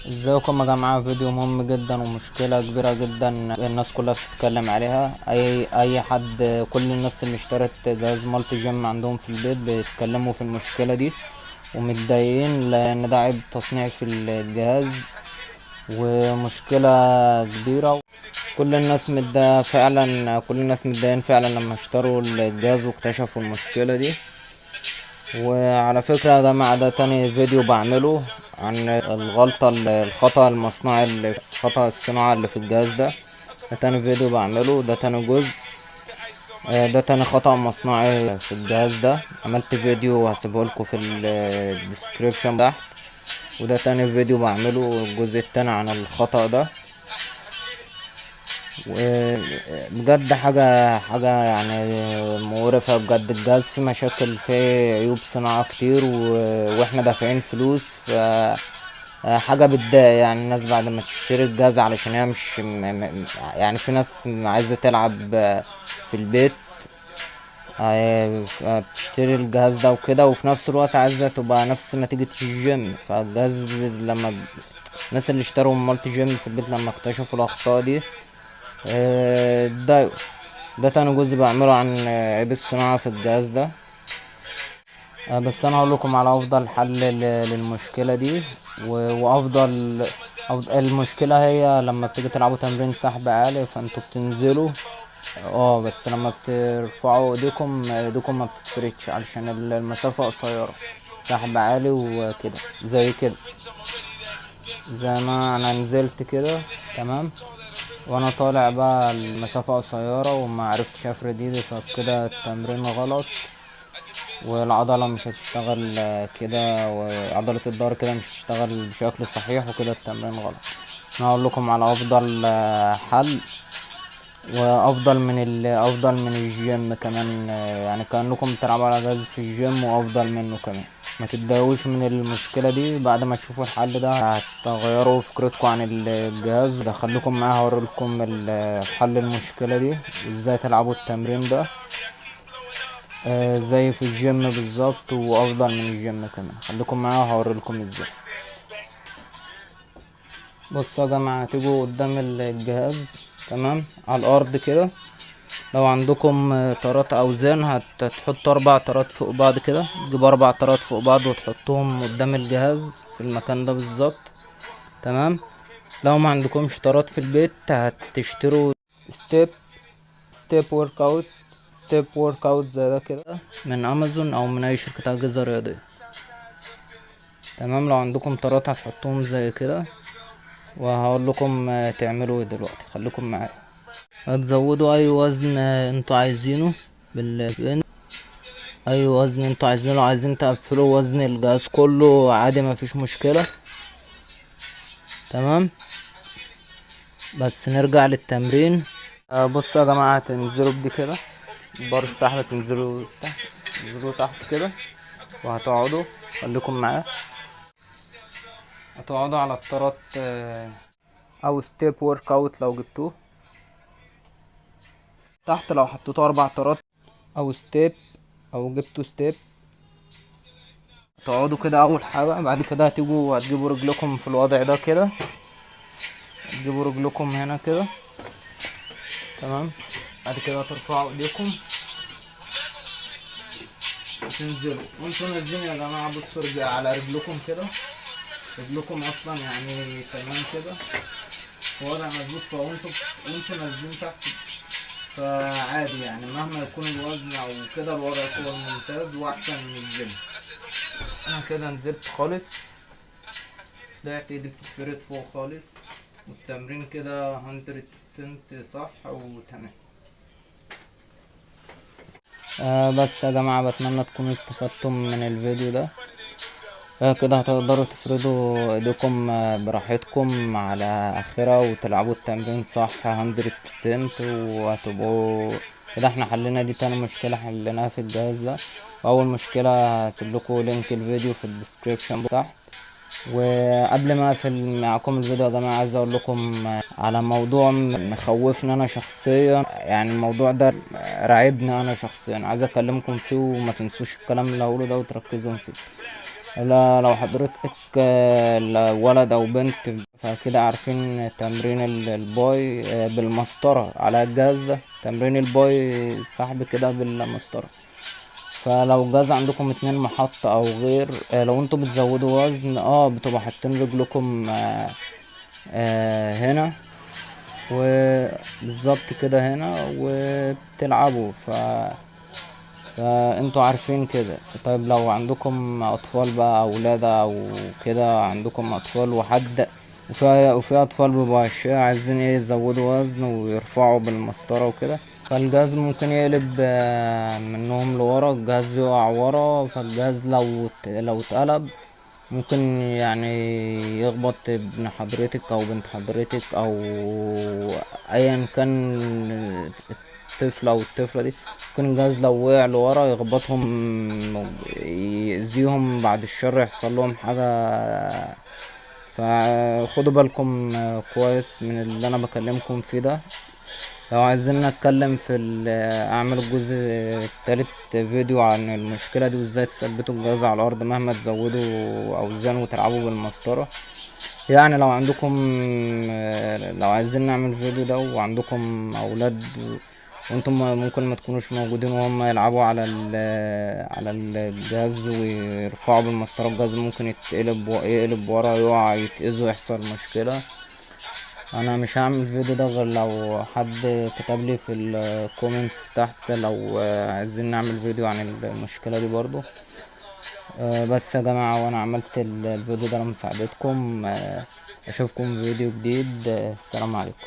ازيكم يا جماعة؟ فيديو مهم جدا ومشكلة كبيرة جدا الناس كلها بتتكلم عليها. اي حد، كل الناس اللي اشترت جهاز مالتي جيم عندهم في البيت بيتكلموا في المشكلة دي ومتضايقين لان ده عيب تصنيع في الجهاز ومشكلة كبيرة. كل الناس متضايقين فعلا لما اشتروا الجهاز واكتشفوا المشكلة دي. وعلى فكرة يا جماعة، ده تاني فيديو بعمله عن الخطأ المصنعي خطأ الصناعة اللي في الجهاز ده. ده تاني فيديو بعمله، ده تاني جزء. ده تاني خطأ مصنعي في الجهاز ده. عملت فيديو هسيبهولكوا في الديسكريبشن تحت. وده تاني فيديو بعمله، الجزء التاني عن الخطأ ده. وبجد حاجة يعني مقرفة بجد. الجهاز فيه مشاكل، فيه عيوب صناعة كتير واحنا دافعين فلوس. حاجة بتضايق يعني الناس بعد ما تشتري الجهاز، علشان هي مش يعني في ناس عايزة تلعب في البيت. بتشتري الجهاز ده وكده، وفي نفس الوقت عايزة تبقى نفس نتيجة الجيم. فالجهاز الناس اللي اشتروا مالتي جيم في البيت لما اكتشفوا الأخطاء دي اتضايقوا. ده تاني جزء بعمله عن عيب الصناعة في الجهاز ده. بس انا هقول لكم على افضل حل للمشكلة دي. المشكلة هي لما بتيجي تلعبوا تمرين سحب عالي، فانتوا بتنزلوا. بس لما بترفعوا ايديكم ما بتتفردش علشان المسافة قصيرة. سحب عالي وكده زي كده، زي ما انا نزلت كده. تمام. وانا طالع بقى المسافة قصيرة وما عرفتش افرد ايدي، فكده التمرين غلط والعضلة مش هتشتغل كده، وعضلة الظهر كده مش هتشتغل بشكل صحيح، وكده التمرين غلط. انا هقول لكم على افضل حل، افضل من الجيم كمان. يعني كأنكم بتلعبوا على جهاز في الجيم وافضل منه كمان. ما تتضايقوش من المشكلة دي، بعد ما تشوفوا الحل ده هتغيروا فكرتكم عن الجهاز ده. خليكم معايا هوريلكم حل المشكلة دي وازاي تلعبوا التمرين ده زي في الجيم بالظبط وافضل من الجيم كمان. خليكم معايا وهوريلكم ازاي. بصوا يا جماعة، هتيجوا قدام الجهاز. تمام، على الارض كده. لو عندكم طارات اوزان هتحطوا 4 طارات فوق بعض كده. تجيبوا 4 طارات فوق بعض وتحطوهم قدام الجهاز في المكان ده بالظبط. تمام. لو ما عندكمش طارات في البيت، هتشتروا ستيب ستيب ورك اوت ستيب ورك اوت زي ده كده من امازون او من اي شركة اجهزة رياضية. تمام. لو عندكم طارات هتحطوهم زي كده. وهقول لكم تعملوا ايه دلوقتي. خليكم معايا. هتزودوا اي وزن انتوا عايزينه بالبنج. اي وزن انتوا عايزينه. لو عايزين تقفلوا وزن الجهاز كله عادي، مفيش مشكلة. تمام. بس نرجع للتمرين. بصوا يا جماعة، هتنزلوا بدي كده بار السحب. تنزلوا تحت كده وهتقعدوا. خليكم معايا. هتقعدوا على الطارات او ستيب ورك اوت لو جبتوه تحت. لو حطيتوا 4 طارات او ستيب او جبتوا ستيب، تقعدوا كده اول حاجة. بعد كده هتجيبوا رجلكم في الوضع ده كده. تجيبوا رجلكم هنا كده. تمام. بعد كده ترفعوا ايديكم وتنزلوا. وانتوا نازلين يا جماعة، بصوا على رجلكم كده. رجلكم اصلا يعني تمام كده في وضع مظبوط. وانتوا نازلين تحت فعادي يعني، مهما يكون الوزن او كده الوضع يكون ممتاز واحسن من الجيم. انا كده نزلت خالص، طلعت ايدي بتتفرد فوق خالص، والتمرين كده 100% صح وتمام. بس يا جماعة، بتمنى تكونوا استفدتم من الفيديو ده. كده هتقدروا تفردوا ايديكم براحتكم على اخرة وتلعبوا التمرين صح 100%. وهتبقوا كده احنا حلنا دي تاني مشكلة حلناها في الجهاز ده. واول مشكلة هسيب لكم لينك الفيديو في الديسكريبشن تحت. وقبل ما اقفل معاكم الفيديو يا جماعة، عايز اقول لكم على موضوع مخوفني انا شخصيا. يعني الموضوع ده راعبني انا شخصيا، عايز اكلمكم فيه وما تنسوش الكلام اللي هقوله ده وتركزوا فيه. لا لو حضرتك ولد او بنت، فكده عارفين تمرين الباي بالمسطرة على الجهاز ده. تمرين الباي السحب كده بالمسطرة. فلو جاز عندكم 2 محط او غير، لو انتوا بتزودوا وزن بتبقوا حاطين رجلكم هنا، وبالظبط كده هنا وبتلعبوا. فانتوا عارفين كده. طيب لو عندكم اطفال بقى، اولاد او كده، عندكم اطفال وفي اطفال بيبقوا اشياء عايزين يزودوا وزن ويرفعوا بالمسطرة وكده، فالجهاز ممكن يقلب منهم لورا، الجهاز يقع ورا. فالجهاز لو اتقلب ممكن يعني يخبط ابن حضرتك او بنت حضرتك او ايا كان، الطفل او الطفلة دي. ممكن الجهاز لو وقع لورا يخبطهم، يأذيهم بعد الشر، يحصل لهم حاجة. فخدوا بالكم كويس من اللي انا بكلمكم فيه ده. لو عايزين نتكلم اعمل الجزء التالت فيديو عن المشكلة دي، وازاي تثبتوا الجهاز على الارض مهما تزودوا اوزان وتلعبوا بالمسطرة. يعني لو عندكم، لو عايزين نعمل فيديو ده وعندكم اولاد وانتم ممكن ما تكونوش موجودين وهم يلعبوا على الجهاز ويرفعوا بالمسطرة، الجهاز ممكن يقلب ورا، يقع، يتأذوا، يحصل مشكلة. انا مش هعمل فيديو ده غير لو حد كتب لي في الكومنتس تحت لو عايزين نعمل فيديو عن المشكلة دي برضو. بس يا جماعة، وانا عملت الفيديو ده لمساعدتكم. اشوفكم في فيديو جديد. السلام عليكم.